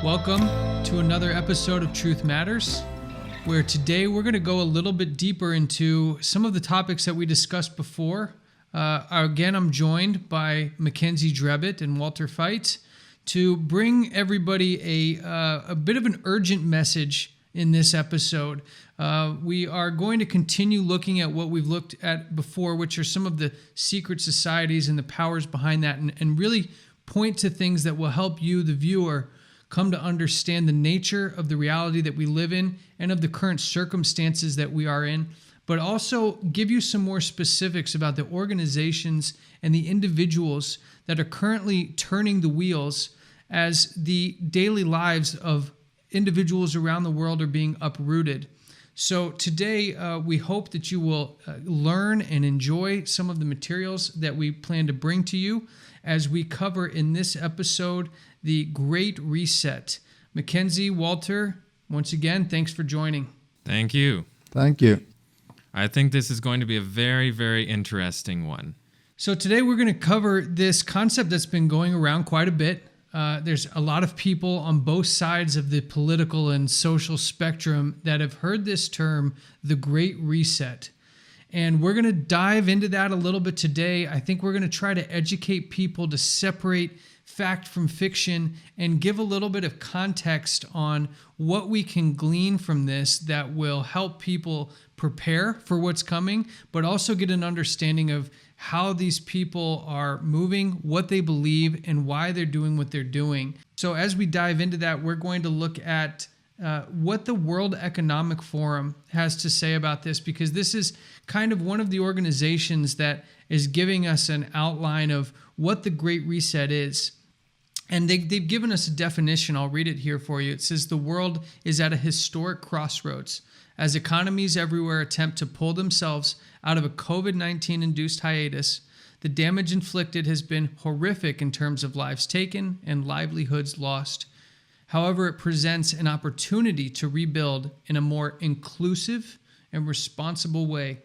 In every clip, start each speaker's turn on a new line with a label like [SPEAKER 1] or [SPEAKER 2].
[SPEAKER 1] Welcome to another episode of Truth Matters, where today we're going to go a little bit deeper into some of the topics that we discussed before. Again, I'm joined by Mackenzie Drebbett and Walter Feit to bring everybody a bit of an urgent message in this episode. We are going to continue looking at what we've looked at before, which are some of the secret societies and the powers behind that, and really point to things that will help you, the viewer, come to understand the nature of the reality that we live in and of the current circumstances that we are in, but also give you some more specifics about the organizations and the individuals that are currently turning the wheels as the daily lives of individuals around the world are being uprooted. So today, we hope that you will learn and enjoy some of the materials that we plan to bring to you as we cover in this episode the Great Reset. Mackenzie, Walter, once again, thanks for joining.
[SPEAKER 2] Thank you.
[SPEAKER 3] Thank you.
[SPEAKER 2] I think this is going to be a very, very interesting one.
[SPEAKER 1] So today we're going to cover this concept that's been going around quite a bit. There's a lot of people on both sides of the political and social spectrum that have heard this term, the Great Reset. And we're going to dive into that a little bit today. I think we're going to try to educate people to separate fact from fiction and give a little bit of context on what we can glean from this that will help people prepare for what's coming, but also get an understanding of how these people are moving, what they believe, and why they're doing what they're doing. So as we dive into that, we're going to look at what the World Economic Forum has to say about this, because this is kind of one of the organizations that is giving us an outline of what the Great Reset is. And they've given us a definition. I'll read it here for you. It says, the world is at a historic crossroads as economies everywhere attempt to pull themselves out of a COVID-19 induced hiatus. The damage inflicted has been horrific in terms of lives taken and livelihoods lost. However, it presents an opportunity to rebuild in a more inclusive and responsible way.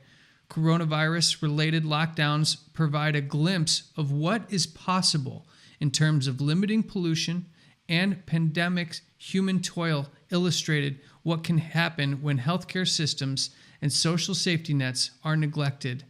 [SPEAKER 1] Coronavirus-related lockdowns provide a glimpse of what is possible in terms of limiting pollution, and pandemic's human toil illustrated what can happen when healthcare systems and social safety nets are neglected.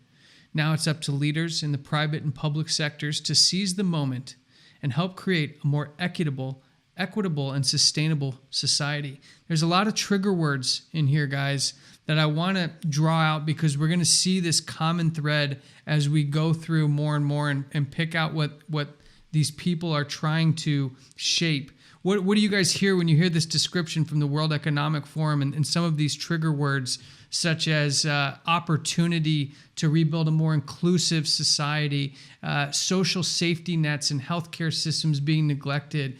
[SPEAKER 1] Now it's up to leaders in the private and public sectors to seize the moment and help create a more equitable, and sustainable society. There's a lot of trigger words in here, guys, that I want to draw out because we're going to see this common thread as we go through more and more and pick out what these people are trying to shape. What do you guys hear when you hear this description from the World Economic Forum and some of these trigger words such as opportunity to rebuild a more inclusive society, social safety nets and healthcare systems being neglected?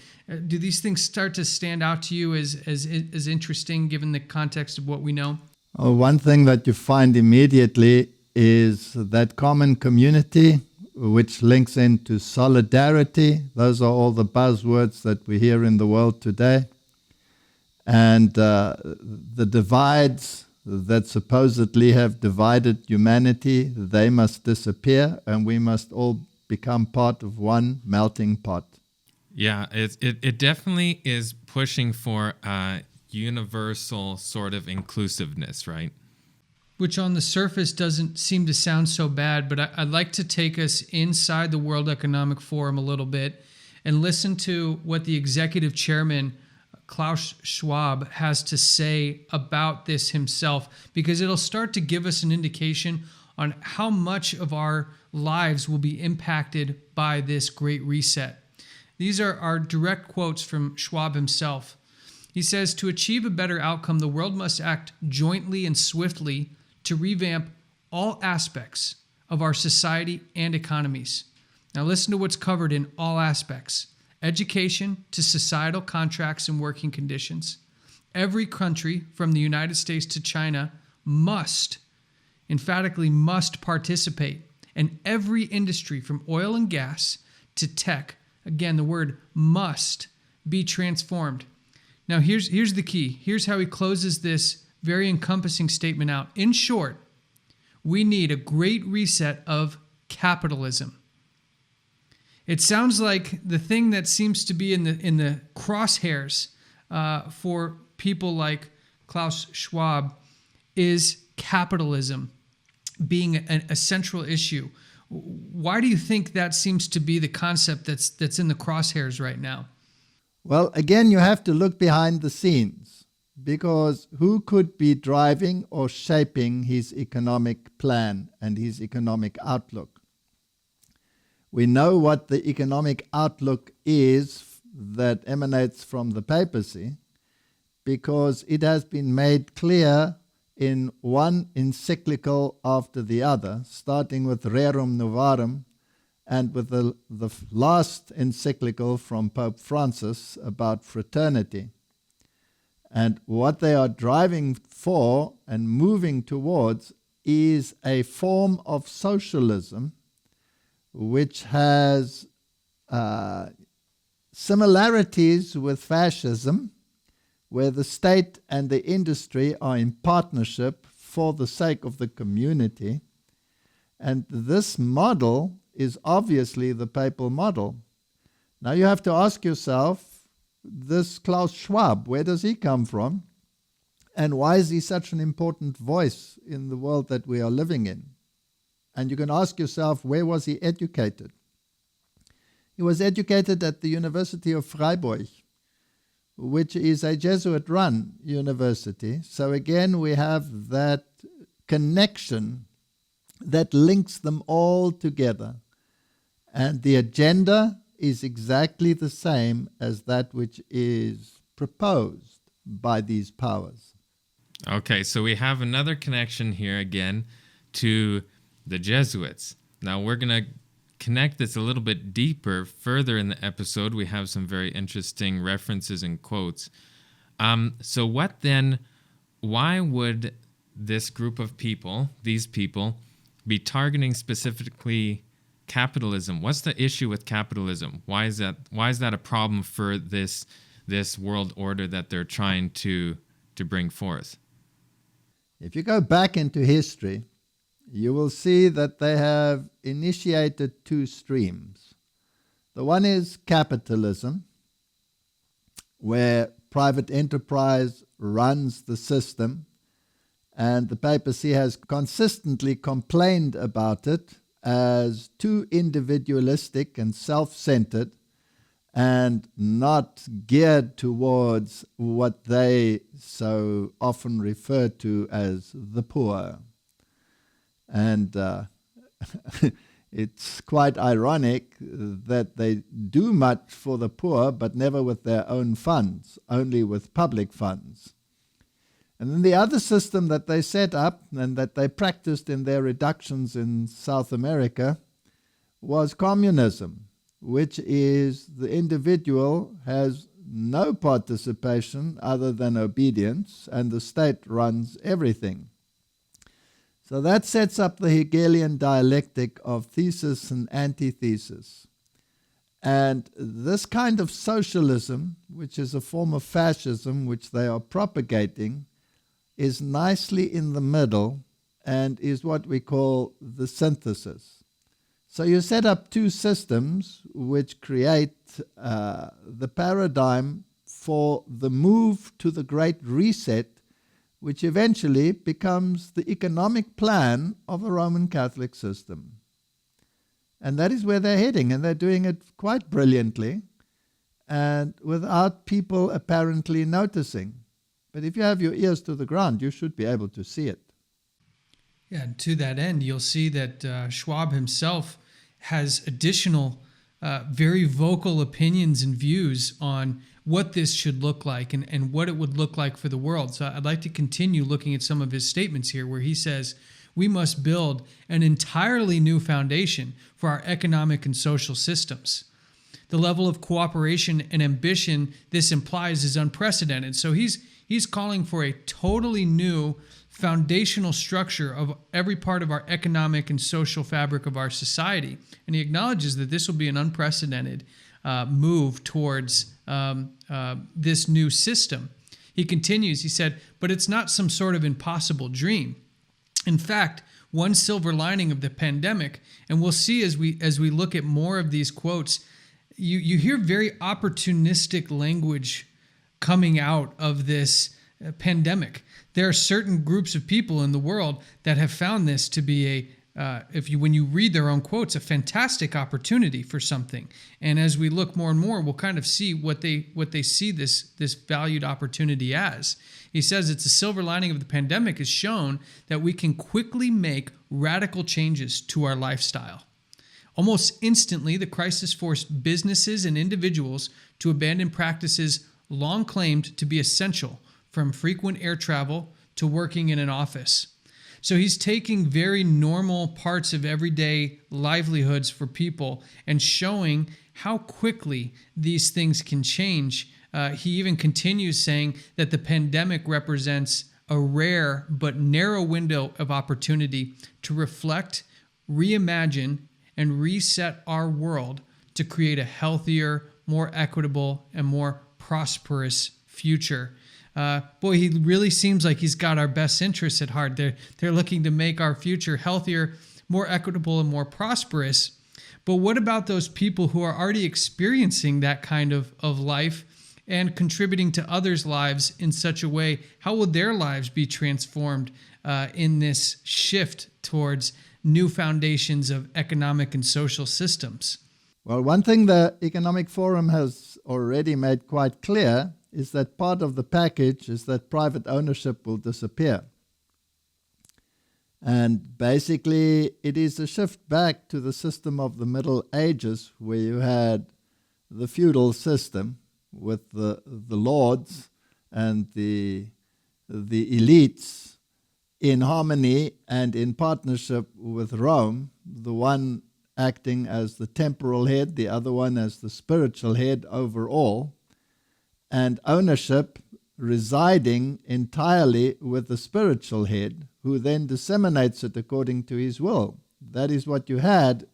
[SPEAKER 1] Do these things start to stand out to you as interesting given the context of what we know?
[SPEAKER 3] One thing that you find immediately is that common community, which links into solidarity. Those are all the buzzwords that we hear in the world today. And the divides that supposedly have divided humanity, they must disappear, and we must all become part of one melting pot.
[SPEAKER 2] Yeah, it definitely is pushing for a universal sort of inclusiveness, right?
[SPEAKER 1] Which on the surface doesn't seem to sound so bad, but I'd like to take us inside the World Economic Forum a little bit and listen to what the executive chairman, Klaus Schwab, has to say about this himself, because it'll start to give us an indication on how much of our lives will be impacted by this Great Reset. These are our direct quotes from Schwab himself. He says, to achieve a better outcome, the world must act jointly and swiftly to revamp all aspects of our society and economies. Now listen to what's covered in all aspects. Education to societal contracts and working conditions. Every country from the United States to China must, emphatically must participate. And every industry from oil and gas to tech, again, the word must be transformed. Now here's the key. Here's how he closes this very encompassing statement out. In short, we need a great reset of capitalism. It sounds like the thing that seems to be in the crosshairs for people like Klaus Schwab is capitalism being a central issue. Why do you think that seems to be the concept that's in the crosshairs right now?
[SPEAKER 3] Well, again, you have to look behind the scenes, because who could be driving or shaping his economic plan and his economic outlook? We know what the economic outlook is that emanates from the papacy, because it has been made clear in one encyclical after the other, starting with Rerum Novarum and with the last encyclical from Pope Francis about fraternity. And what they are driving for and moving towards is a form of socialism which has similarities with fascism, where the state and the industry are in partnership for the sake of the community. And this model is obviously the papal model. Now you have to ask yourself, this Klaus Schwab, where does he come from? And why is he such an important voice in the world that we are living in? And you can ask yourself, where was he educated? He was educated at the University of Freiburg, which is a Jesuit-run university. So again, we have that connection that links them all together. And the agenda is exactly the same as that which is proposed by these powers.
[SPEAKER 2] Okay, so we have another connection here again to the Jesuits. Now we're going to connect this a little bit deeper further in the episode. We have some very interesting references and quotes. So what then, why would this group of people, these people, be targeting specifically capitalism? What's the issue with capitalism? Why is that a problem for this world order that they're trying to bring forth?
[SPEAKER 3] If you go back into history, you will see that they have initiated two streams. The one is capitalism, where private enterprise runs the system, and the papacy has consistently complained about it as too individualistic and self-centered and not geared towards what they so often refer to as the poor. And it's quite ironic that they do much for the poor, but never with their own funds, only with public funds. And then the other system that they set up and that they practiced in their reductions in South America was communism, which is the individual has no participation other than obedience, and the state runs everything. So that sets up the Hegelian dialectic of thesis and antithesis. And this kind of socialism, which is a form of fascism which they are propagating, is nicely in the middle and is what we call the synthesis. So you set up two systems which create the paradigm for the move to the Great Reset, which eventually becomes the economic plan of the Roman Catholic system. And that is where they're heading, and they're doing it quite brilliantly and without people apparently noticing. But if you have your ears to the ground, you should be able to see it.
[SPEAKER 1] Yeah, and to that end, you'll see that Schwab himself has additional very vocal opinions and views on what this should look like and what it would look like for the world. So I'd like to continue looking at some of his statements here, where he says, we must build an entirely new foundation for our economic and social systems. The level of cooperation and ambition this implies is unprecedented. So he's calling for a totally new foundational structure of every part of our economic and social fabric of our society. And he acknowledges that this will be an unprecedented move towards this new system. He continues, he said, but it's not some sort of impossible dream. In fact, one silver lining of the pandemic, and we'll see as we look at more of these quotes, you hear very opportunistic language coming out of this pandemic. There are certain groups of people in the world that have found this to be when you read their own quotes, a fantastic opportunity for something. And as we look more and more, we'll kind of see what they see this valued opportunity as. He says it's a silver lining of the pandemic has shown that we can quickly make radical changes to our lifestyle. Almost instantly, the crisis forced businesses and individuals to abandon practices long claimed to be essential, from frequent air travel to working in an office. So he's taking very normal parts of everyday livelihoods for people and showing how quickly these things can change. He even continues saying that the pandemic represents a rare but narrow window of opportunity to reflect, reimagine, and reset our world to create a healthier, more equitable, and more prosperous future. Boy, he really seems like he's got our best interests at heart. They're looking to make our future healthier, more equitable, and more prosperous. But what about those people who are already experiencing that kind of life and contributing to others' lives in such a way? How will their lives be transformed in this shift towards new foundations of economic and social systems?
[SPEAKER 3] Well, one thing the Economic Forum has already made quite clear is that part of the package is that private ownership will disappear. And basically, it is a shift back to the system of the Middle Ages, where you had the feudal system with the lords and the elites in harmony and in partnership with Rome, the one acting as the temporal head, the other one as the spiritual head over all, and ownership residing entirely with the spiritual head, who then disseminates it according to his will. That is what you had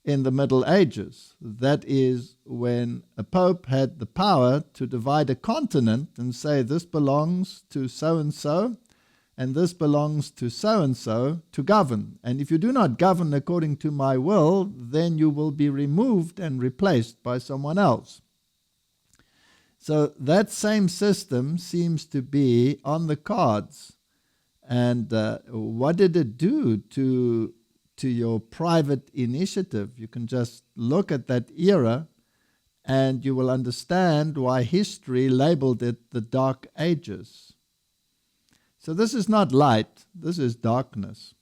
[SPEAKER 3] in the Middle Ages. That is when a pope had the power to divide a continent and say, this belongs to so-and-so, and this belongs to so-and-so to govern. And if you do not govern according to my will, then you will be removed and replaced by someone else. So that same system seems to be on the cards. And what did it do to your private initiative? You can just look at that era and you will understand why history labeled it the Dark Ages. So this is not light, this is darkness.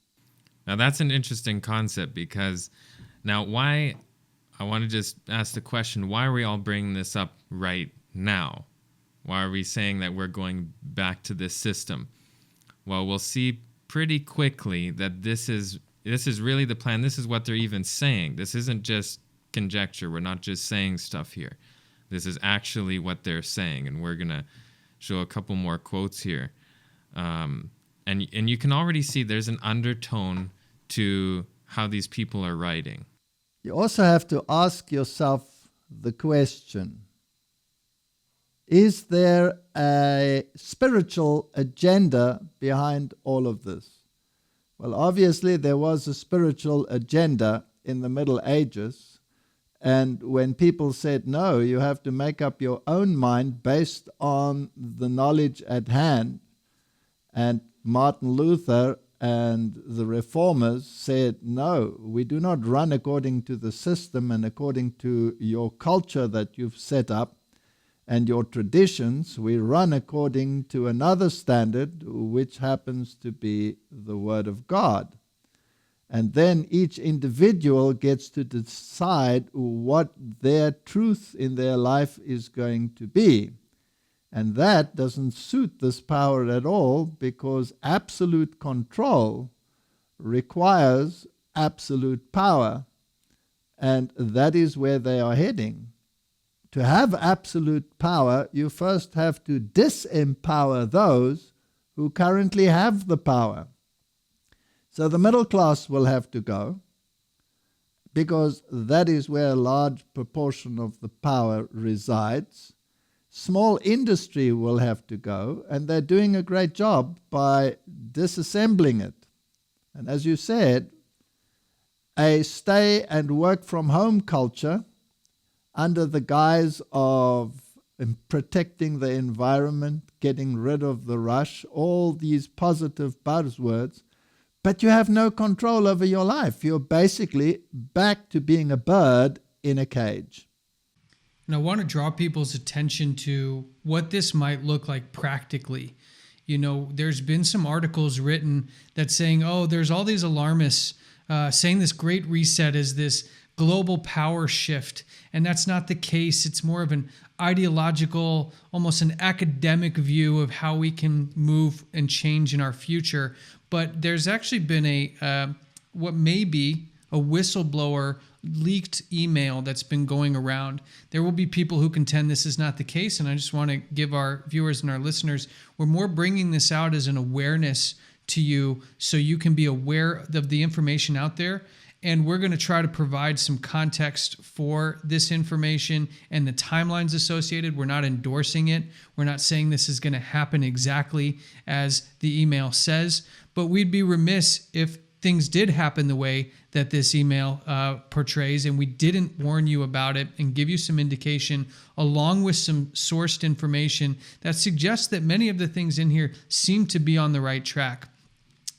[SPEAKER 2] Now that's an interesting concept, because now I want to just ask the question, why are we all bringing this up right now? Why are we saying that we're going back to this system? Well, we'll see pretty quickly that this is really the plan. This is what they're even saying. This isn't just conjecture. We're not just saying stuff here. This is actually what they're saying, and we're going to show a couple more quotes here. And you can already see there's an undertone to how these people are writing.
[SPEAKER 3] You also have to ask yourself the question, is there a spiritual agenda behind all of this? Well, obviously there was a spiritual agenda in the Middle Ages, and when people said, no, you have to make up your own mind based on the knowledge at hand, and Martin Luther and the reformers said, no, we do not run according to the system and according to your culture that you've set up and your traditions. We run according to another standard, which happens to be the Word of God. And then each individual gets to decide what their truth in their life is going to be. And that doesn't suit this power at all, because absolute control requires absolute power. And that is where they are heading. To have absolute power, you first have to disempower those who currently have the power. So the middle class will have to go, because that is where a large proportion of the power resides. Small industry will have to go, and they're doing a great job by disassembling it. And as you said, a stay and work from home culture under the guise of in protecting the environment, getting rid of the rush, all these positive buzzwords, but you have no control over your life. You're basically back to being a bird in a cage.
[SPEAKER 1] And I want to draw people's attention to what this might look like practically. You know, there's been some articles written that saying, oh, there's all these alarmists saying this Great Reset is this global power shift. And that's not the case. It's more of an ideological, almost an academic view of how we can move and change in our future. But there's actually been what may be a whistleblower leaked email that's been going around. There will be people who contend this is not the case, and I just want to give our viewers and our listeners, we're more bringing this out as an awareness to you so you can be aware of the information out there. And we're going to try to provide some context for this information and the timelines associated. We're not endorsing it. We're not saying this is going to happen exactly as the email says, but we'd be remiss if things did happen the way that this email portrays, and we didn't warn you about it and give you some indication along with some sourced information that suggests that many of the things in here seem to be on the right track.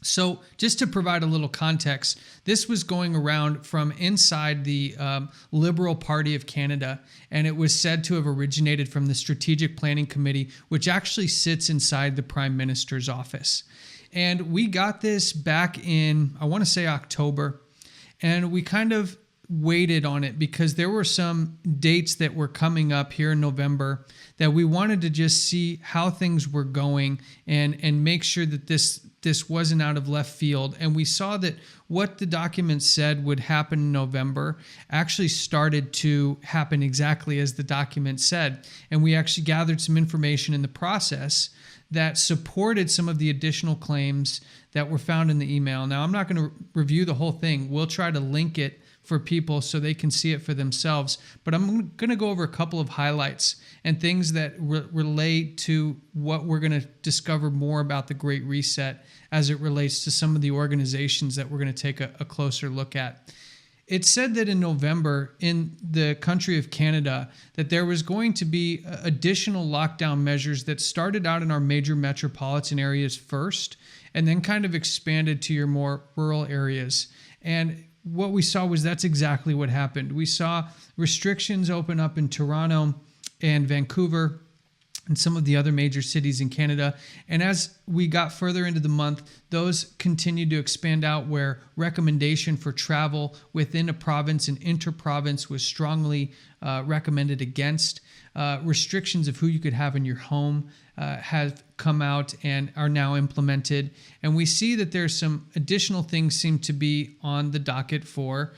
[SPEAKER 1] So just to provide a little context, this was going around from inside the Liberal Party of Canada, and it was said to have originated from the Strategic Planning Committee, which actually sits inside the Prime Minister's office. And we got this back in, I want to say October, and we kind of waited on it because there were some dates that were coming up here in November that we wanted to just see how things were going and make sure that this wasn't out of left field. And we saw that what the document said would happen in November actually started to happen exactly as the document said. And we actually gathered some information in the process that supported some of the additional claims that were found in the email. Now, I'm not going to review the whole thing. We'll try to link it for people so they can see it for themselves. But I'm going to go over a couple of highlights and things that relate to what we're going to discover more about the Great Reset as it relates to some of the organizations that we're going to take a closer look at. It said that in November in the country of Canada that there was going to be additional lockdown measures that started out in our major metropolitan areas first and then kind of expanded to your more rural areas. And what we saw was that's exactly what happened. We saw restrictions open up in Toronto and Vancouver and some of the other major cities in Canada. And as we got further into the month, those continued to expand out where recommendation for travel within a province and inter-province was strongly recommended against. Restrictions of who you could have in your home have come out and are now implemented. And we see that there's some additional things seem to be on the docket for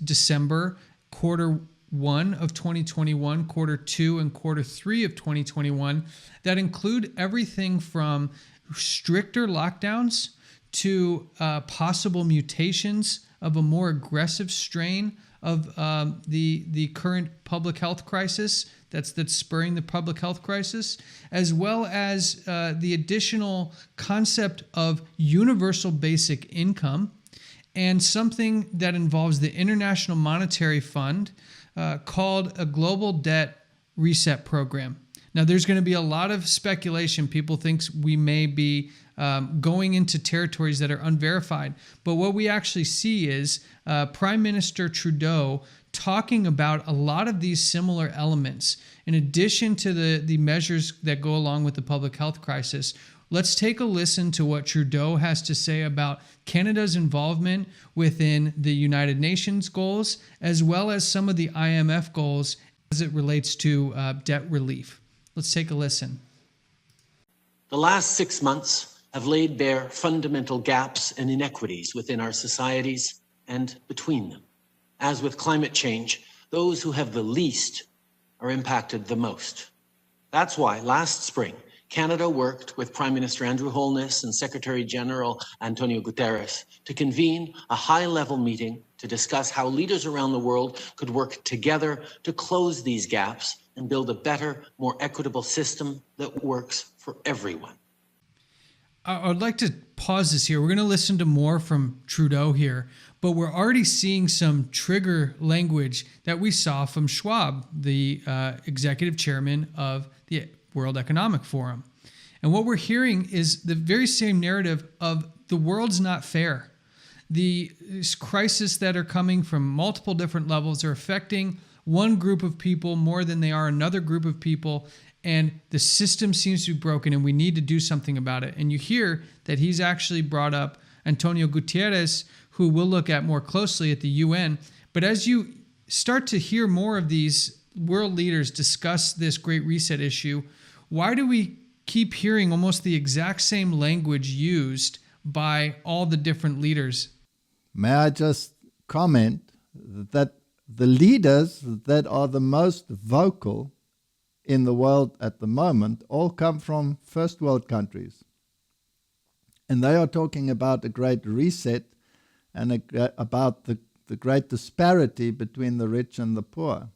[SPEAKER 1] December, quarter 1 of 2021, quarter 2 and quarter 3 of 2021 that include everything from stricter lockdowns to possible mutations of a more aggressive strain of the current public health crisis that's spurring the public health crisis, as well as the additional concept of universal basic income and something that involves the International Monetary Fund called a Global Debt Reset Program. Now, there's going to be a lot of speculation. People think we may be going into territories that are unverified. But what we actually see is Prime Minister Trudeau talking about a lot of these similar elements. In addition to the measures that go along with the public health crisis, let's take a listen to what Trudeau has to say about Canada's involvement within the United Nations goals, as well as some of the IMF goals as it relates to debt relief. Let's take a listen.
[SPEAKER 4] The last 6 months have laid bare fundamental gaps and inequities within our societies and between them. As with climate change, those who have the least are impacted the most. That's why last spring, Canada worked with Prime Minister Andrew Holness and Secretary General Antonio Guterres to convene a high-level meeting to discuss how leaders around the world could work together to close these gaps and build a better, more equitable system that works for everyone.
[SPEAKER 1] I would like to pause this here. We're going to listen to more from Trudeau here, but we're already seeing some trigger language that we saw from Schwab, the executive chairman of the World Economic Forum. And what we're hearing is the very same narrative of the world's not fair. The crises that are coming from multiple different levels are affecting one group of people more than they are another group of people. And the system seems to be broken and we need to do something about it. And you hear that he's actually brought up Antonio Guterres, who we'll look at more closely at the UN. But as you start to hear more of these world leaders discuss this Great Reset issue, why do we keep hearing almost the exact same language used by all the different leaders?
[SPEAKER 3] May I just comment that the leaders that are the most vocal in the world at the moment all come from first world countries. And they are talking about the Great Reset and about the great disparity between the rich and the poor.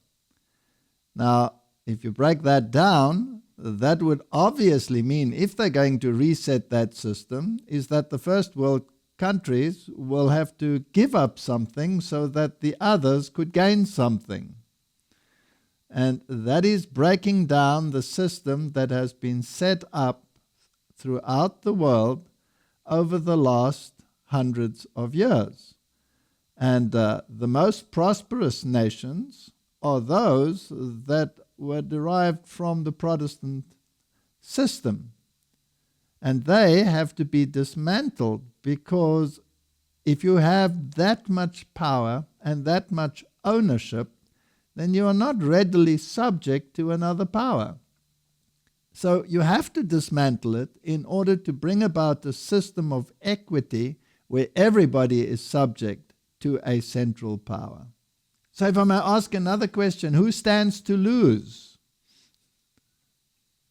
[SPEAKER 3] Now, if you break that down, that would obviously mean, if they're going to reset that system, is that the first world countries will have to give up something so that the others could gain something. And that is breaking down the system that has been set up throughout the world over the last hundreds of years. And the most prosperous nations are those that were derived from the Protestant system. And they have to be dismantled, because if you have that much power and that much ownership, then you are not readily subject to another power. So you have to dismantle it in order to bring about a system of equity where everybody is subject to a central power. So if I may ask another question, who stands to lose?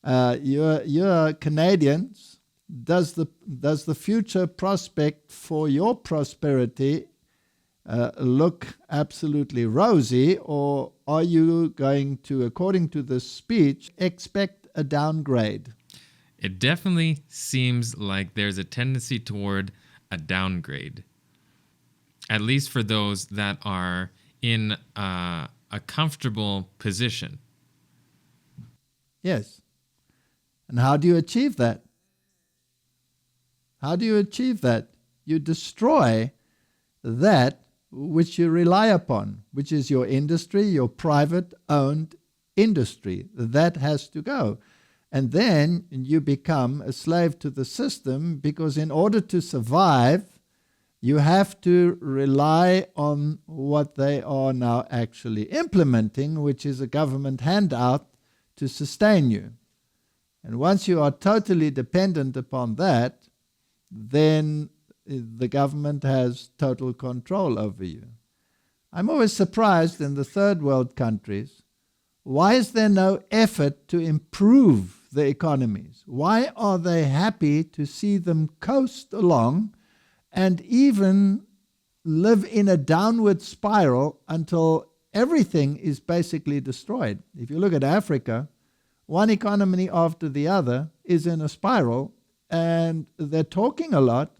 [SPEAKER 3] You're Canadians. Does the future prospect for your prosperity look absolutely rosy, or are you going to, according to this speech, expect a downgrade?
[SPEAKER 2] It definitely seems like there's a tendency toward a downgrade, at least for those that are in a comfortable position.
[SPEAKER 3] Yes. And how do you achieve that? How do you achieve that? You destroy that which you rely upon, which is your industry, your private-owned industry. That has to go. And then you become a slave to the system, because in order to survive, you have to rely on what they are now actually implementing, which is a government handout to sustain you. And once you are totally dependent upon that, then the government has total control over you. I'm always surprised in the third world countries, why is there no effort to improve the economies? Why are they happy to see them coast along and even live in a downward spiral until everything is basically destroyed? If you look at Africa, one economy after the other is in a spiral, and they're talking a lot,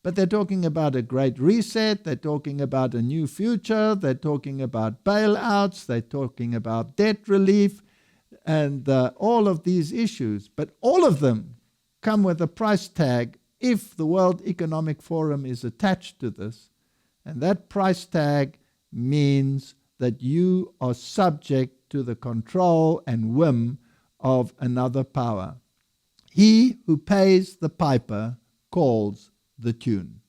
[SPEAKER 3] but they're talking about a great reset, they're talking about a new future, they're talking about bailouts, they're talking about debt relief, and all of these issues. But all of them come with a price tag if the World Economic Forum is attached to this. And that price tag means that you are subject to the control and whim of another power. He who pays the piper calls the tune.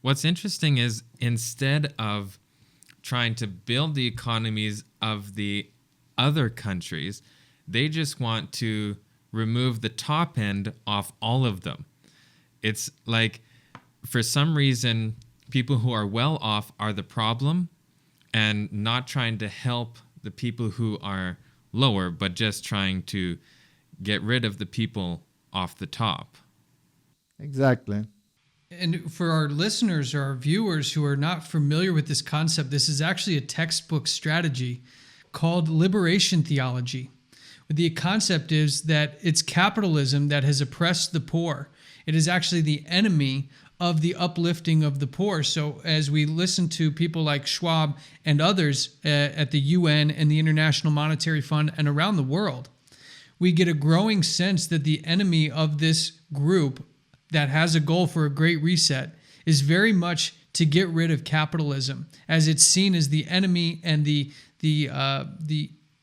[SPEAKER 2] What's interesting is, instead of trying to build the economies of the other countries, they just want to remove the top end off all of them. It's like, for some reason, people who are well off are the problem, and not trying to help the people who are lower, but just trying to get rid of the people off the top.
[SPEAKER 3] Exactly.
[SPEAKER 1] And for our listeners or our viewers who are not familiar with this concept, this is actually a textbook strategy called liberation theology, The concept is that it's capitalism that has oppressed the poor. It is actually the enemy of the uplifting of the poor. So as we listen to people like Schwab and others at the UN and the International Monetary Fund and around the world, we get a growing sense that the enemy of this group that has a goal for a great reset is very much to get rid of capitalism, as it's seen as the enemy and the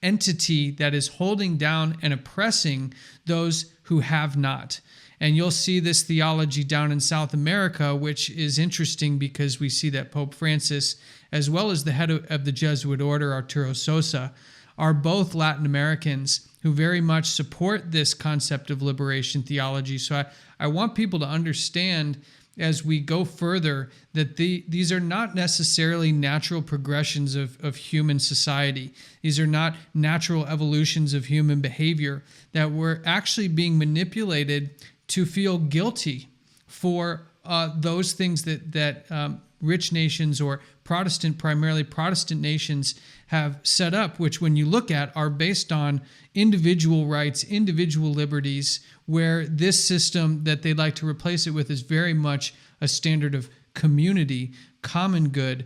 [SPEAKER 1] entity that is holding down and oppressing those who have not. And you'll see this theology down in South America, which is interesting because we see that Pope Francis, as well as the head of the Jesuit order, Arturo Sosa, are both Latin Americans who very much support this concept of liberation theology. So I want people to understand as we go further that these are not necessarily natural progressions of human society. These are not natural evolutions of human behavior, that we're actually being manipulated to feel guilty for those things that rich nations or primarily Protestant nations have set up, which when you look at are based on individual rights, individual liberties, where this system that they'd like to replace it with is very much a standard of community, common good,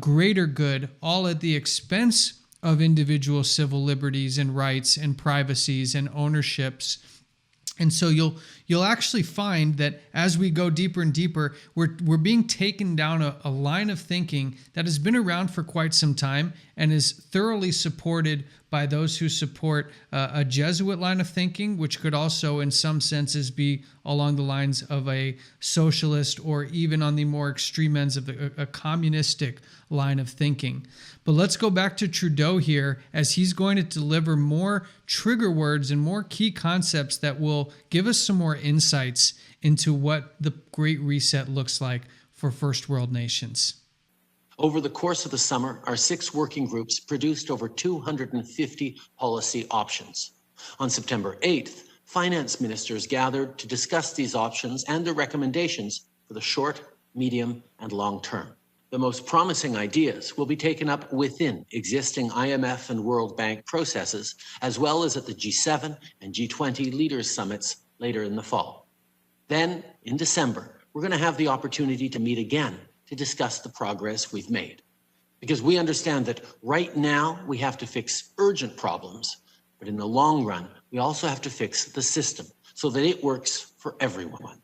[SPEAKER 1] greater good, all at the expense of individual civil liberties and rights and privacies and ownerships. And so you'll actually find that as we go deeper and deeper, we're being taken down a line of thinking that has been around for quite some time and is thoroughly supported by those who support a Jesuit line of thinking, which could also in some senses be along the lines of a socialist or even on the more extreme ends of a communistic line of thinking. But let's go back to Trudeau here, as he's going to deliver more trigger words and more key concepts that will give us some more insights into what the Great Reset looks like for first world nations.
[SPEAKER 4] Over the course of the summer, our 6 working groups produced over 250 policy options. On September 8th, finance ministers gathered to discuss these options and their recommendations for the short, medium, and long term. The most promising ideas will be taken up within existing IMF and World Bank processes, as well as at the G7 and G20 leaders' summits later in the fall. Then, in December, we're going to have the opportunity to meet again to discuss the progress we've made. Because we understand that right now we have to fix urgent problems, but in the long run, we also have to fix the system so that it works for everyone.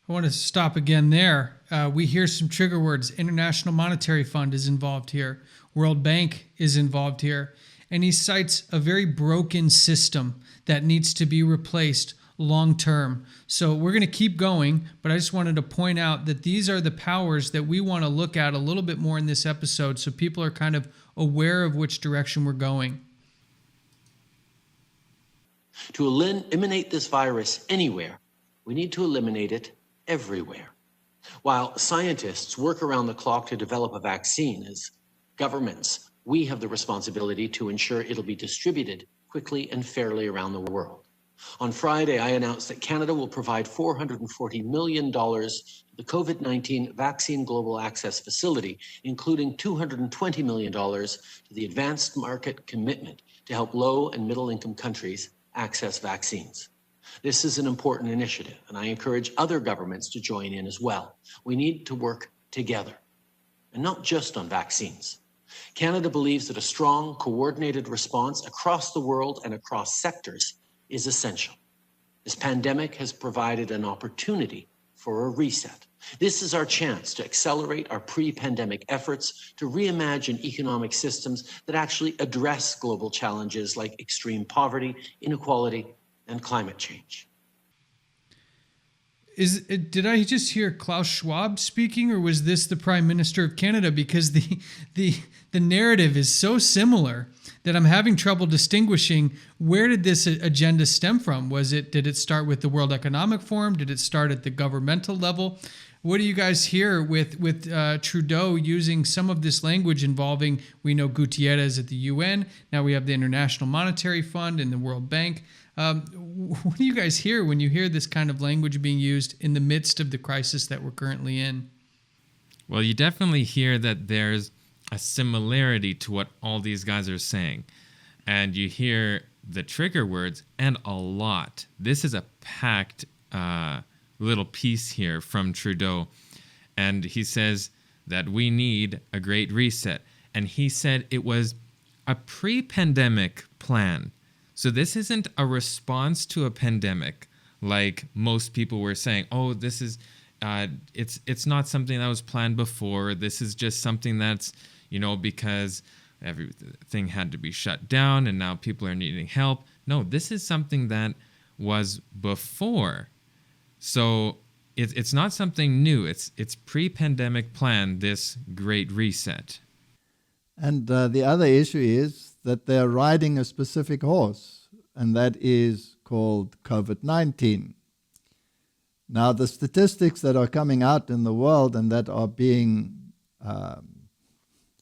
[SPEAKER 1] I want to stop again there. We hear some trigger words. International Monetary Fund is involved here. World Bank is involved here. And he cites a very broken system that needs to be replaced long term. So we're going to keep going, but I just wanted to point out that these are the powers that we want to look at a little bit more in this episode so people are kind of aware of which direction we're going.
[SPEAKER 4] To eliminate this virus anywhere, we need to eliminate it everywhere. While scientists work around the clock to develop a vaccine, as governments, we have the responsibility to ensure it'll be distributed quickly and fairly around the world. On Friday, I announced that Canada will provide $440 million to the COVID-19 Vaccine Global Access Facility, including $220 million to the Advanced Market Commitment to help low and middle-income countries access vaccines. This is an important initiative, and I encourage other governments to join in as well. We need to work together, and not just on vaccines. Canada believes that a strong, coordinated response across the world and across sectors is essential. This pandemic has provided an opportunity for a reset. This is our chance to accelerate our pre-pandemic efforts to reimagine economic systems that actually address global challenges like extreme poverty, inequality, and climate change.
[SPEAKER 1] Did I just hear Klaus Schwab speaking, or was this the Prime Minister of Canada? Because the narrative is so similar that I'm having trouble distinguishing where did this agenda stem from. Did it start with the World Economic Forum? Did it start at the governmental level? What do you guys hear with Trudeau using some of this language involving, we know Gutierrez at the UN, now we have the International Monetary Fund and the World Bank. What do you guys hear when you hear this kind of language being used in the midst of the crisis that we're currently in?
[SPEAKER 2] Well, you definitely hear that there's a similarity to what all these guys are saying. And you hear the trigger words, and a lot. This is a packed little piece here from Trudeau. And he says that we need a great reset. And he said it was a pre-pandemic plan. So this isn't a response to a pandemic like most people were saying. Oh, this is it's not something that was planned before. This is just something that's, because everything had to be shut down and now people are needing help. No, this is something that was before. So it's not something new. It's pre-pandemic plan, this great reset.
[SPEAKER 3] And the other issue is that they're riding a specific horse, and that is called COVID-19. Now, the statistics that are coming out in the world and that are being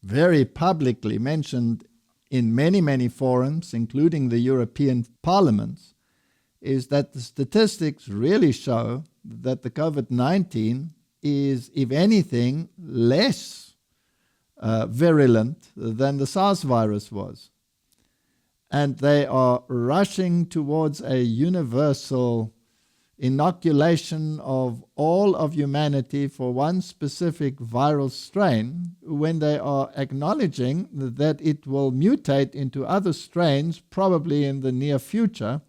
[SPEAKER 3] very publicly mentioned in many, many forums, including the European parliaments, is that the statistics really show that the COVID-19 is, if anything, less virulent than the SARS virus was. And they are rushing towards a universal inoculation of all of humanity for one specific viral strain, when they are acknowledging that it will mutate into other strains probably in the near future.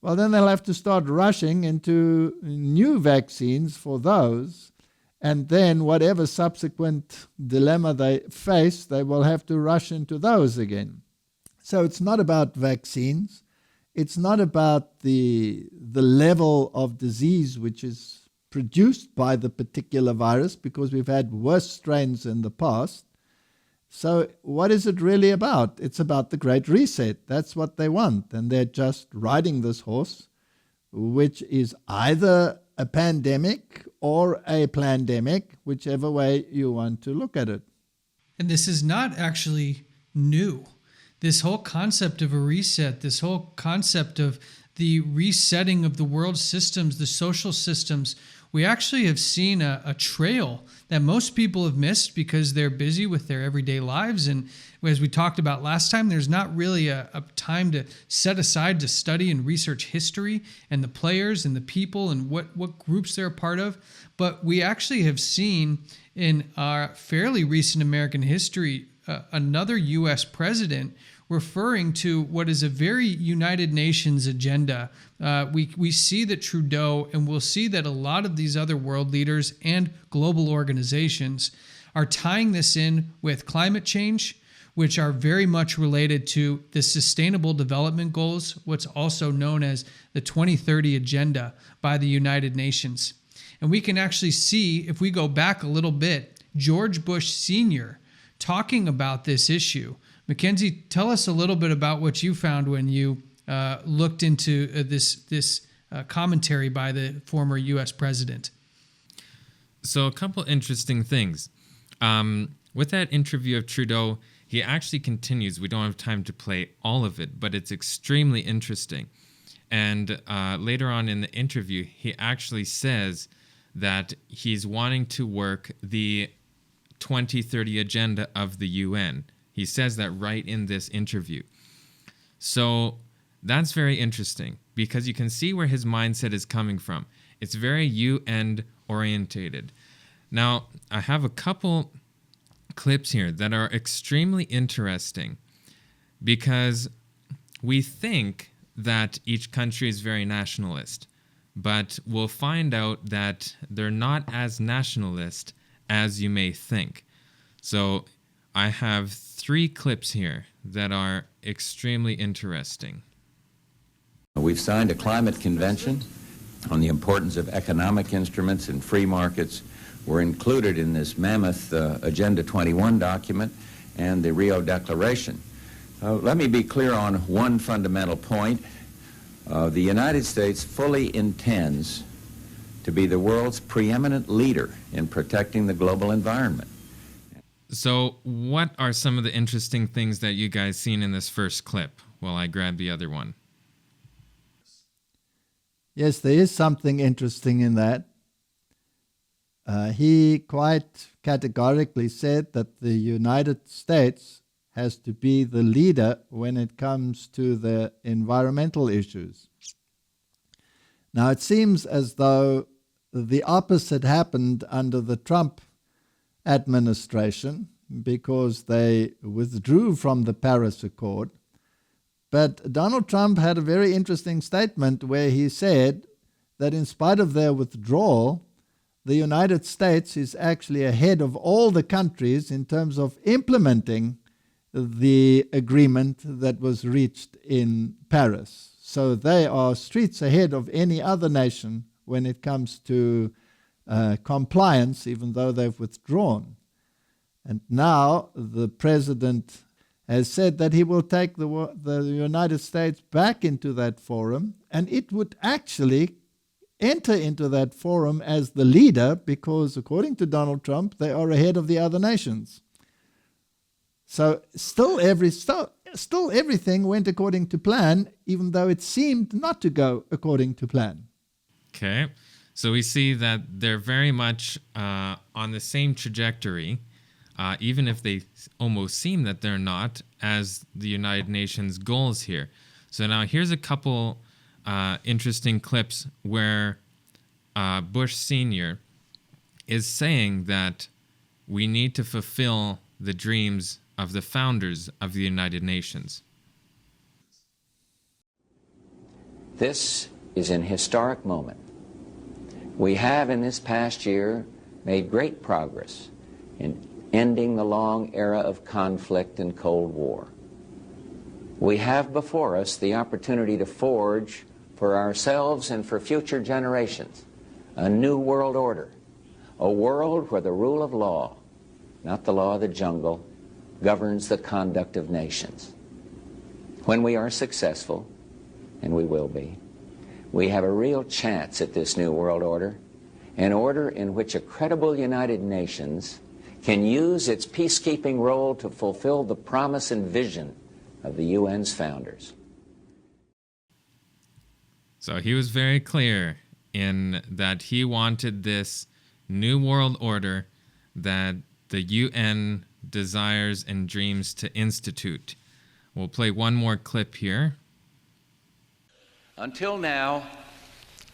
[SPEAKER 3] Well, then they'll have to start rushing into new vaccines for those. And then whatever subsequent dilemma they face, they will have to rush into those again. So it's not about vaccines. It's not about the level of disease which is produced by the particular virus, because we've had worse strains in the past. So what is it really about? It's about the Great Reset. That's what they want. And they're just riding this horse, which is either a pandemic or a plandemic, whichever way you want to look at it.
[SPEAKER 1] And this is not actually new. This whole concept of a reset, this whole concept of the resetting of the world systems, the social systems, we actually have seen a trail that most people have missed because they're busy with their everyday lives. And as we talked about last time, there's not really a time to set aside to study and research history and the players and the people and what groups they're a part of. But we actually have seen in our fairly recent American history another U.S. president referring to what is a very United Nations agenda. We see that Trudeau, and we'll see that a lot of these other world leaders and global organizations are tying this in with climate change, which are very much related to the Sustainable Development Goals, what's also known as the 2030 Agenda by the United Nations. And we can actually see, if we go back a little bit, George Bush Sr. talking about this issue. Mackenzie, tell us a little bit about what you found when you looked into this commentary by the former U.S. president.
[SPEAKER 2] So a couple interesting things. With that interview of Trudeau, he actually continues. We don't have time to play all of it, but it's extremely interesting. And later on in the interview, he actually says that he's wanting to work the 2030 agenda of the UN. He says that right in this interview. So that's very interesting because you can see where his mindset is coming from. It's very UN orientated. Now, I have a couple clips here that are extremely interesting because we think that each country is very nationalist, but we'll find out that they're not as nationalist as you may think. So I have 3 clips here that are extremely interesting.
[SPEAKER 5] We've signed a climate convention on the importance of economic instruments and free markets. We're included in this mammoth Agenda 21 document and the Rio Declaration. Let me be clear on one fundamental point. The United States fully intends to be the world's preeminent leader in protecting the global environment.
[SPEAKER 2] So what are some of the interesting things that you guys seen in this first clip while I grab the other one?
[SPEAKER 3] Yes, there is something interesting in that. He quite categorically said that the United States has to be the leader when it comes to the environmental issues. Now, it seems as though the opposite happened under the Trump administration because they withdrew from the Paris Accord. But Donald Trump had a very interesting statement where he said that in spite of their withdrawal, the United States is actually ahead of all the countries in terms of implementing the agreement that was reached in Paris. So they are streets ahead of any other nation when it comes to compliance, even though they've withdrawn. And now the president has said that he will take the United States back into that forum, and it would actually enter into that forum as the leader because, according to Donald Trump, they are ahead of the other nations. So still everything went according to plan, even though it seemed not to go according to plan.
[SPEAKER 2] Okay, so we see that they're very much on the same trajectory, even if they almost seem that they're not, as the United Nations goals here. So now here's a couple interesting clips where Bush Sr. is saying that we need to fulfill the dreams of the founders of the United Nations.
[SPEAKER 5] This is an historic moment. We have in this past year made great progress in ending the long era of conflict and Cold War. We have before us the opportunity to forge for ourselves and for future generations a new world order, a world where the rule of law, not the law of the jungle, governs the conduct of nations. When we are successful, and we will be, we have a real chance at this new world order, an order in which a credible United Nations can use its peacekeeping role to fulfill the promise and vision of the UN's founders.
[SPEAKER 2] So he was very clear in that he wanted this new world order that the UN desires and dreams to institute. We'll play one more clip here.
[SPEAKER 5] Until now,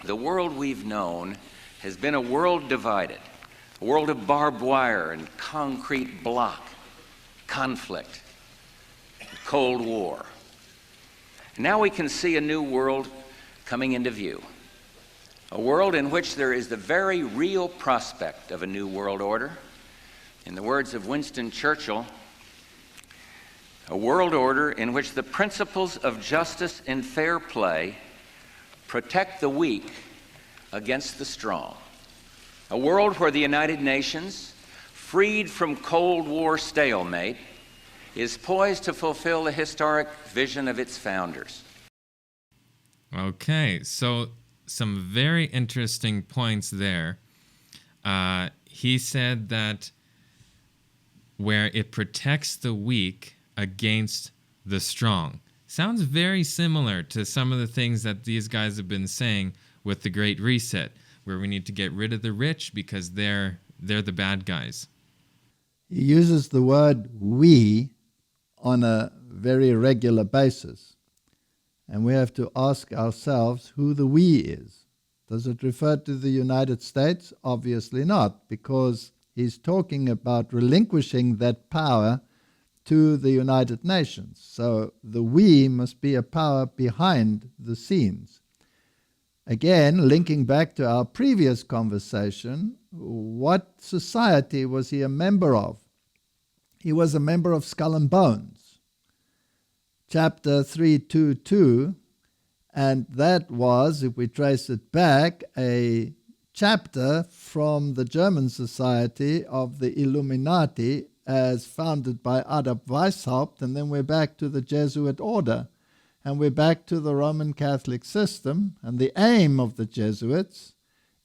[SPEAKER 5] the world we've known has been a world divided, a world of barbed wire and concrete block, conflict, Cold War. Now we can see a new world coming into view, a world in which there is the very real prospect of a new world order. In the words of Winston Churchill, a world order in which the principles of justice and fair play protect the weak against the strong. A world where the United Nations, freed from Cold War stalemate, is poised to fulfill the historic vision of its founders.
[SPEAKER 2] Okay, so some very interesting points there. He said that where it protects the weak against the strong. Sounds very similar to some of the things that these guys have been saying with the Great Reset, where we need to get rid of the rich because they're the bad guys.
[SPEAKER 3] He uses the word we on a very regular basis. And we have to ask ourselves who the we is. Does it refer to the United States? Obviously not, because he's talking about relinquishing that power to the United Nations. So the we must be a power behind the scenes. Again, linking back to our previous conversation, what society was he a member of? He was a member of Skull and Bones, chapter 322, and that was, if we trace it back, a chapter from the German Society of the Illuminati as founded by Adolf Weishaupt, and then we're back to the Jesuit order, and we're back to the Roman Catholic system, and the aim of the Jesuits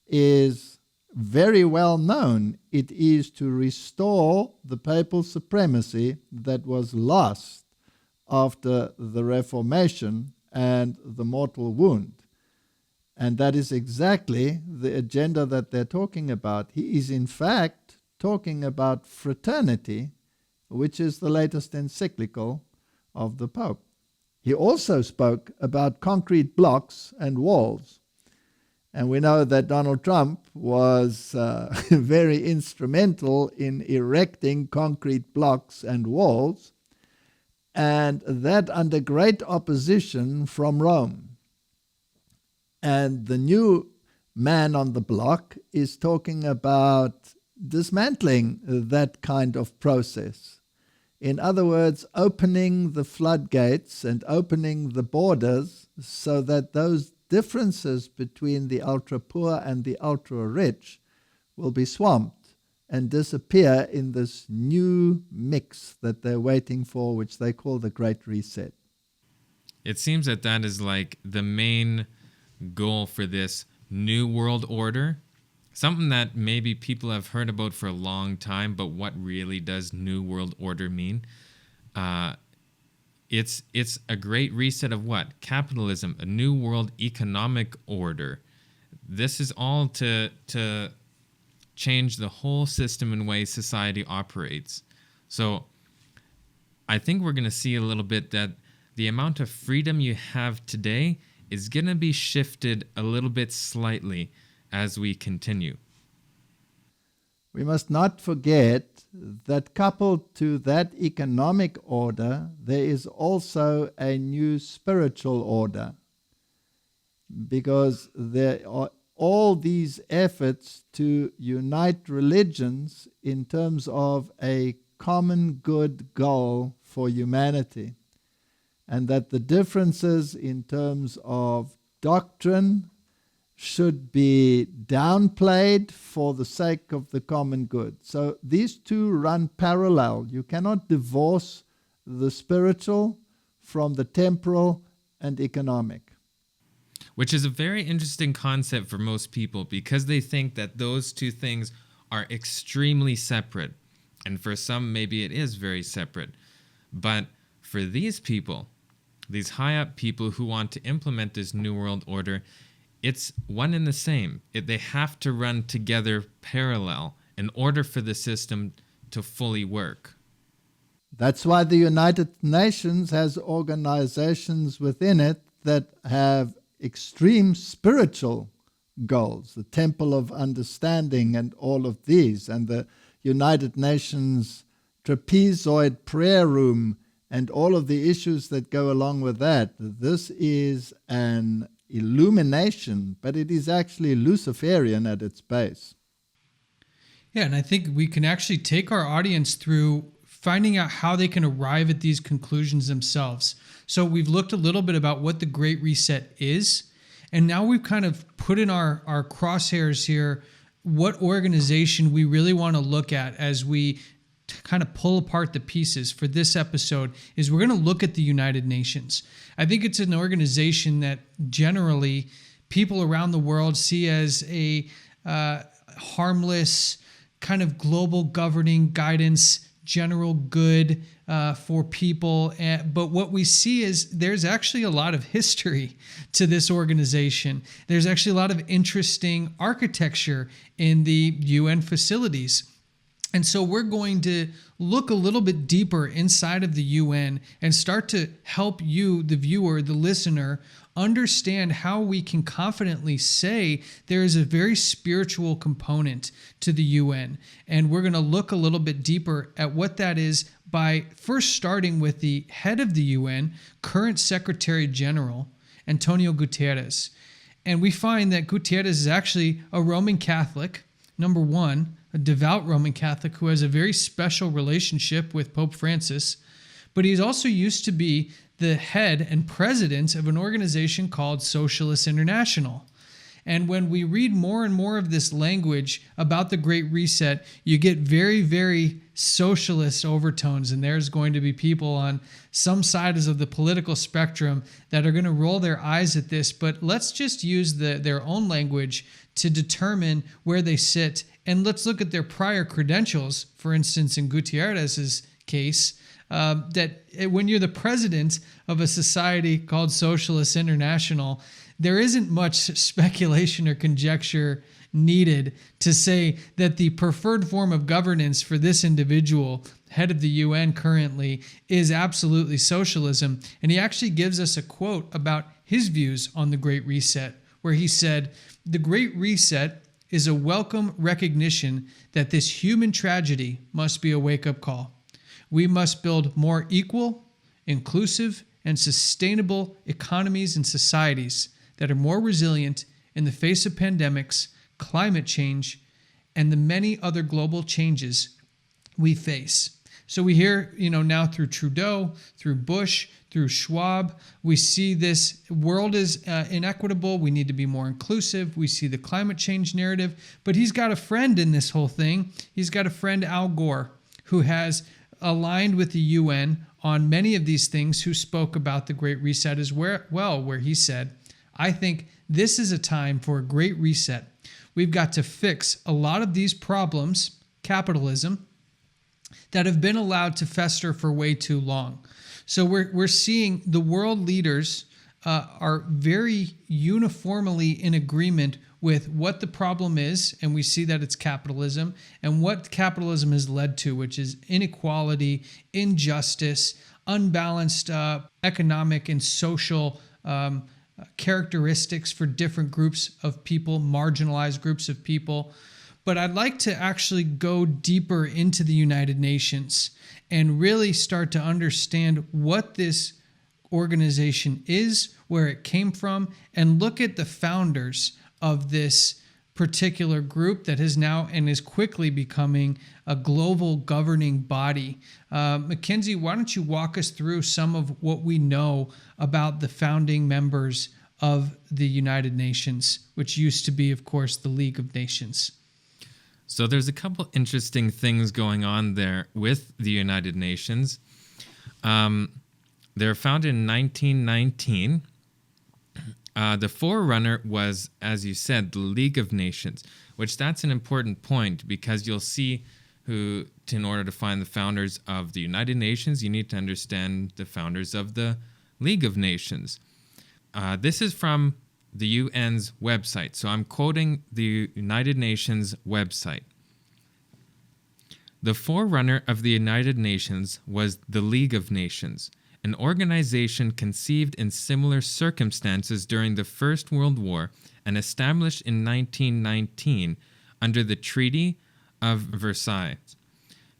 [SPEAKER 3] is very well known. It is to restore the papal supremacy that was lost after the Reformation and the mortal wound. And that is exactly the agenda that they're talking about. He is in fact talking about fraternity which is the latest encyclical of the Pope. He also spoke about concrete blocks and walls. And we know that Donald Trump was very instrumental in erecting concrete blocks and walls, and that under great opposition from Rome. And the new man on the block is talking about dismantling that kind of process. In other words, opening the floodgates and opening the borders so that those differences between the ultra-poor and the ultra-rich will be swamped and disappear in this new mix that they're waiting for, which they call the Great Reset.
[SPEAKER 2] It seems that that is like the main goal for this new world order, something that maybe people have heard about for a long time, but what really does new world order mean? It's a great reset of what? Capitalism, a new world economic order. This is all to change the whole system and way society operates. So I think we're going to see a little bit that the amount of freedom you have today is going to be shifted a little bit slightly as we continue.
[SPEAKER 3] We must not forget that coupled to that economic order, there is also a new spiritual order, because there are all these efforts to unite religions in terms of a common good goal for humanity, and that the differences in terms of doctrine should be downplayed for the sake of the common good. So these two run parallel. You cannot divorce the spiritual from the temporal and economic.
[SPEAKER 2] Which is a very interesting concept for most people, because they think that those two things are extremely separate. And for some, maybe it is very separate. But for these people, these high up people who want to implement this New World Order, it's one and the same. They have to run together parallel in order for the system to fully work.
[SPEAKER 3] That's why the United Nations has organizations within it that have extreme spiritual goals, the Temple of Understanding and all of these, and the United Nations trapezoid prayer room and all of the issues that go along with that. This is an illumination, but it is actually Luciferian at its base.
[SPEAKER 1] Yeah, and I think we can actually take our audience through finding out how they can arrive at these conclusions themselves. So we've looked a little bit about what the Great Reset is, and now we've kind of put in our crosshairs here what organization we really want to look at as we kind of pull apart the pieces for this episode. Is we're going to look at the United Nations. I think it's an organization that generally people around the world see as a harmless kind of global governing guidance, general good for people. But what we see is there's actually a lot of history to this organization. There's actually a lot of interesting architecture in the UN facilities. And so we're going to look a little bit deeper inside of the UN and start to help you, the viewer, the listener, understand how we can confidently say there is a very spiritual component to the UN. And we're going to look a little bit deeper at what that is by first starting with the head of the UN, current Secretary General, Antonio Guterres. And we find that Guterres is actually a Roman Catholic, number one, a devout Roman Catholic who has a very special relationship with Pope Francis, but he's also used to be the head and president of an organization called Socialist International. And when we read more and more of this language about the Great Reset, you get very, very socialist overtones. And there's going to be people on some sides of the political spectrum that are going to roll their eyes at this. But let's just use their own language to determine where they sit. And let's look at their prior credentials. For instance, in Guterres' case, that when you're the president of a society called Socialist International, there isn't much speculation or conjecture needed to say that the preferred form of governance for this individual, head of the UN currently, is absolutely socialism. And he actually gives us a quote about his views on the Great Reset, where he said, "The Great Reset is a welcome recognition that this human tragedy must be a wake-up call. We must build more equal, inclusive, and sustainable economies and societies that are more resilient in the face of pandemics, climate change, and the many other global changes we face." So we hear, now through Trudeau, through Bush, through Schwab, we see this world is inequitable. We need to be more inclusive. We see the climate change narrative. But he's got a friend in this whole thing. He's got a friend, Al Gore, who has aligned with the UN on many of these things, who spoke about the Great Reset as well, where he said, "I think this is a time for a great reset. We've got to fix a lot of these problems, capitalism, that have been allowed to fester for way too long." So we're seeing the world leaders are very uniformly in agreement with what the problem is, and we see that it's capitalism, and what capitalism has led to, which is inequality, injustice, unbalanced economic and social characteristics for different groups of people, marginalized groups of people. But I'd like to actually go deeper into the United Nations and really start to understand what this organization is, where it came from, and look at the founders of this particular group that has now and is quickly becoming a global governing body. Mackenzie, why don't you walk us through some of what we know about the founding members of the United Nations, which used to be, of course, the League of Nations?
[SPEAKER 2] So there's a couple interesting things going on there with the United Nations. They're founded in 1919. The forerunner was, as you said, the League of Nations, which that's an important point, because you'll see in order to find the founders of the United Nations, you need to understand the founders of the League of Nations. This is from the UN's website. So I'm quoting the United Nations website. "The forerunner of the United Nations was the League of Nations, an organization conceived in similar circumstances during the First World War and established in 1919 under the Treaty of Versailles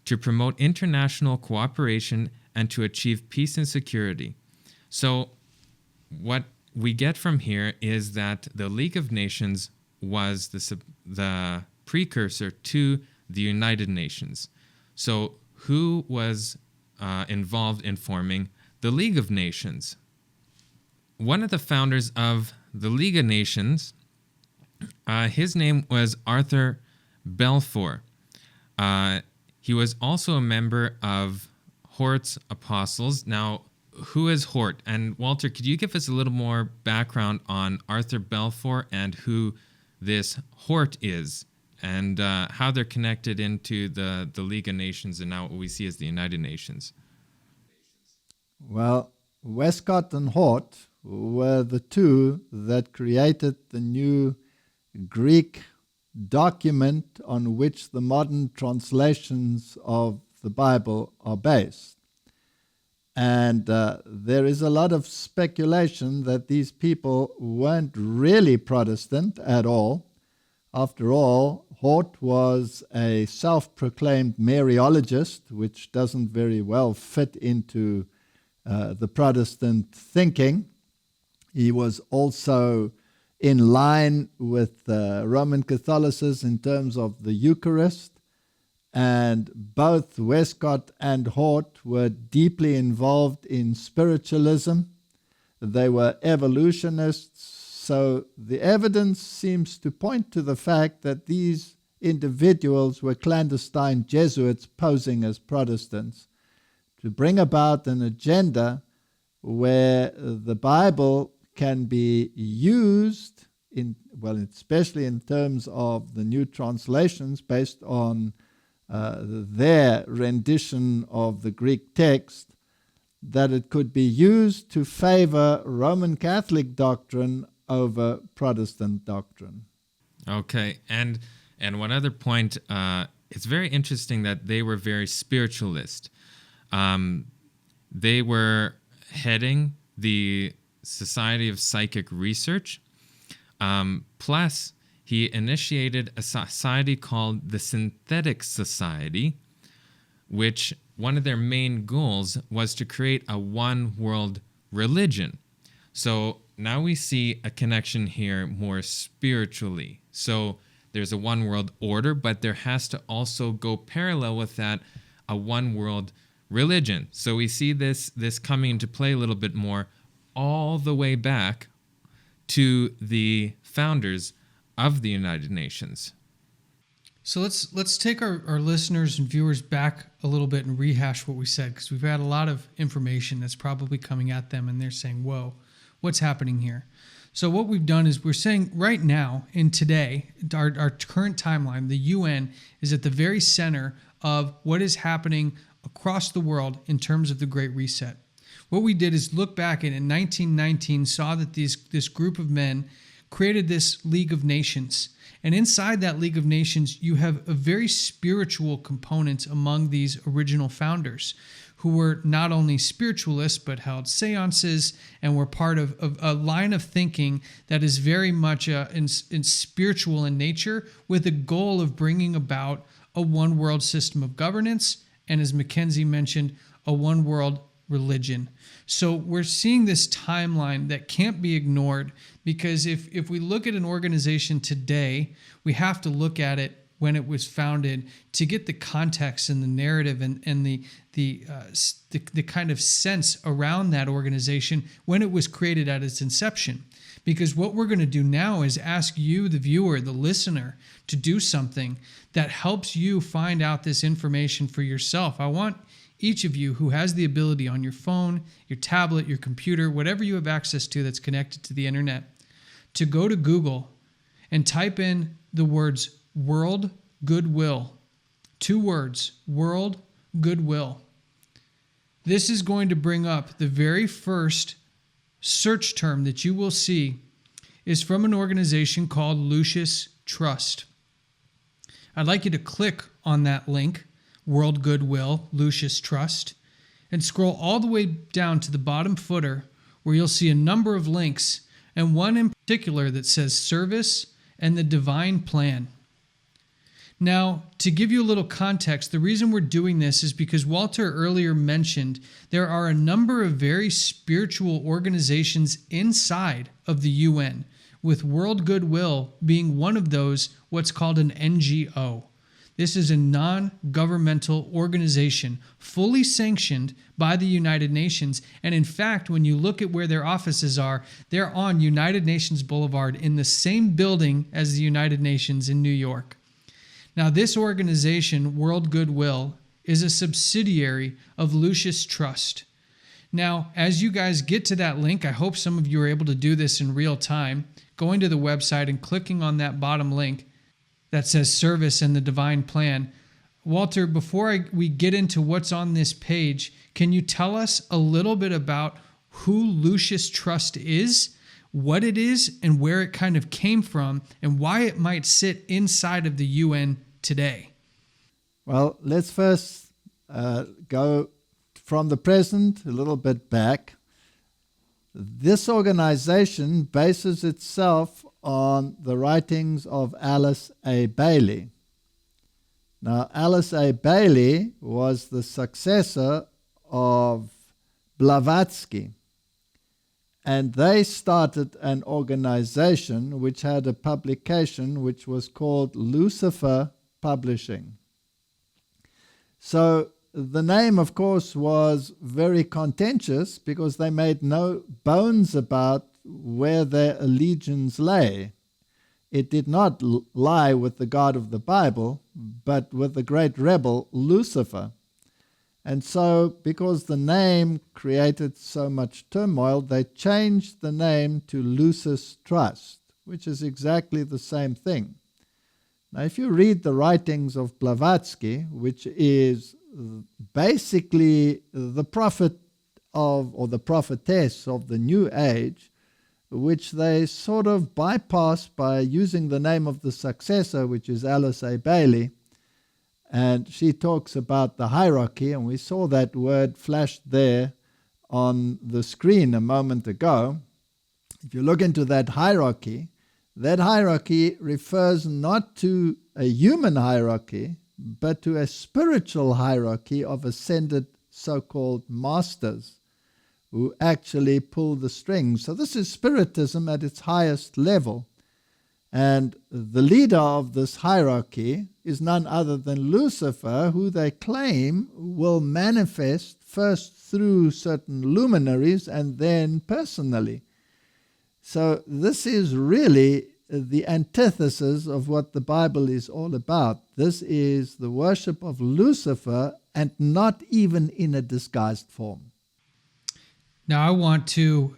[SPEAKER 2] to promote international cooperation and to achieve peace and security." So what we get from here is that the League of Nations was the precursor to the United Nations. So who was involved in forming the League of Nations? One of the founders of the League of Nations, his name was Arthur Balfour. He was also a member of Hort's Apostles. Now, who is Hort? And Walter, could you give us a little more background on Arthur Balfour and who this Hort is, and how they're connected into the League of Nations and now what we see as the United Nations?
[SPEAKER 3] Well, Westcott and Hort were the two that created the new Greek document on which the modern translations of the Bible are based. And there is a lot of speculation that these people weren't really Protestant at all. After all, Hort was a self-proclaimed Mariologist, which doesn't very well fit into the Protestant thinking. He was also in line with Roman Catholicism in terms of the Eucharist. And both Westcott and Hort were deeply involved in spiritualism. They were evolutionists. So the evidence seems to point to the fact that these individuals were clandestine Jesuits posing as Protestants to bring about an agenda where the Bible can be used, especially in terms of the new translations based on their rendition of the Greek text, that it could be used to favor Roman Catholic doctrine over Protestant doctrine.
[SPEAKER 2] Okay, and one other point, it's very interesting that they were very spiritualist. They were heading the Society of Psychic Research. Plus, he initiated a society called the Synthetic Society, which one of their main goals was to create a one world religion. So now we see a connection here more spiritually. So there's a one world order, but there has to also go parallel with that a one world religion. So we see this coming into play a little bit more all the way back to the founders of the United Nations.
[SPEAKER 1] So let's take our listeners and viewers back a little bit and rehash what we said, because we've had a lot of information that's probably coming at them and they're saying, whoa, what's happening here? So what we've done is we're saying right now, in today, our current timeline, the UN is at the very center of what is happening across the world in terms of the Great Reset. What we did is look back and in 1919 saw that this group of men created this League of Nations. And inside that League of Nations, you have a very spiritual component among these original founders who were not only spiritualists, but held seances and were part of a line of thinking that is very much in spiritual in nature, with a goal of bringing about a one world system of governance. And as Mackenzie mentioned, a one world religion. So we're seeing this timeline that can't be ignored, because if we look at an organization today, we have to look at it when it was founded to get the context and the narrative and the kind of sense around that organization when it was created at its inception. Because what we're going to do now is ask you, the viewer, the listener, to do something that helps you find out this information for yourself. I want each of you who has the ability on your phone, your tablet, your computer, whatever you have access to that's connected to the internet, to go to Google and type in the words World Goodwill. 2 words, World Goodwill. This is going to bring up the very first search term that you will see is from an organization called Lucis Trust. I'd like you to click on that link, World Goodwill, Lucis Trust, and scroll all the way down to the bottom footer where you'll see a number of links, and one in particular that says Service and the Divine Plan. Now, to give you a little context, the reason we're doing this is because Walter earlier mentioned there are a number of very spiritual organizations inside of the UN, with World Goodwill being one of those, what's called an NGO. This is a non-governmental organization fully sanctioned by the United Nations. And in fact, when you look at where their offices are, they're on United Nations Boulevard in the same building as the United Nations in New York. Now, this organization, World Goodwill, is a subsidiary of Lucis Trust. Now, as you guys get to that link, I hope some of you are able to do this in real time, going to the website and clicking on that bottom link that says Service and the Divine Plan. Walter, before we get into what's on this page, can you tell us a little bit about who Lucis Trust is, what it is, and where it kind of came from, and why it might sit inside of the UN today?
[SPEAKER 3] Well, let's first go from the present a little bit back. This organization bases itself on the writings of Alice A. Bailey. Now, Alice A. Bailey was the successor of Blavatsky, and they started an organization which had a publication which was called Lucifer Publishing. So the name, of course, was very contentious because they made no bones about where their allegiance lay. It did not lie with the God of the Bible, but with the great rebel Lucifer. And so, because the name created so much turmoil, they changed the name to Lucis Trust, which is exactly the same thing. Now, if you read the writings of Blavatsky, which is basically the prophet of, or the prophetess of the New Age, which they sort of bypass by using the name of the successor, which is Alice A. Bailey. And she talks about the hierarchy, and we saw that word flashed there on the screen a moment ago. If you look into that hierarchy refers not to a human hierarchy, but to a spiritual hierarchy of ascended so-called masters who actually pull the strings. So this is Spiritism at its highest level. And the leader of this hierarchy is none other than Lucifer, who they claim will manifest first through certain luminaries and then personally. So this is really the antithesis of what the Bible is all about. This is the worship of Lucifer, and not even in a disguised form.
[SPEAKER 1] Now I want to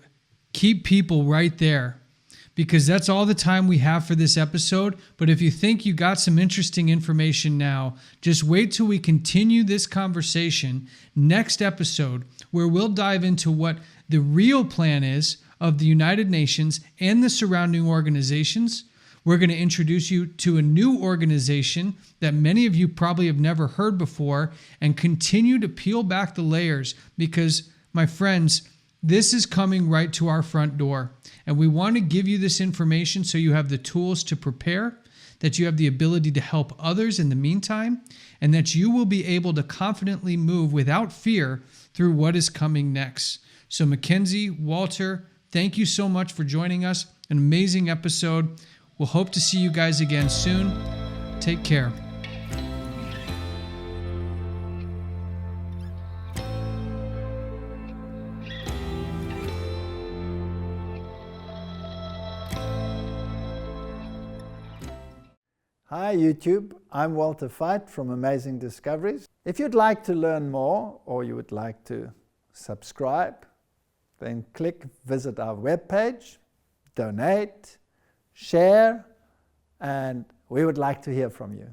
[SPEAKER 1] keep people right there, because that's all the time we have for this episode. But if you think you got some interesting information now, just wait till we continue this conversation next episode, where we'll dive into what the real plan is of the United Nations and the surrounding organizations. We're going to introduce you to a new organization that many of you probably have never heard before, and continue to peel back the layers, because, my friends, this is coming right to our front door. And we want to give you this information so you have the tools to prepare, that you have the ability to help others in the meantime, and that you will be able to confidently move without fear through what is coming next. So Mackenzie, Walter, thank you so much for joining us. An amazing episode. We'll hope to see you guys again soon. Take care.
[SPEAKER 3] Hi YouTube, I'm Walter Veit from Amazing Discoveries. If you'd like to learn more, or you would like to subscribe, then visit our webpage, donate, share, and we would like to hear from you.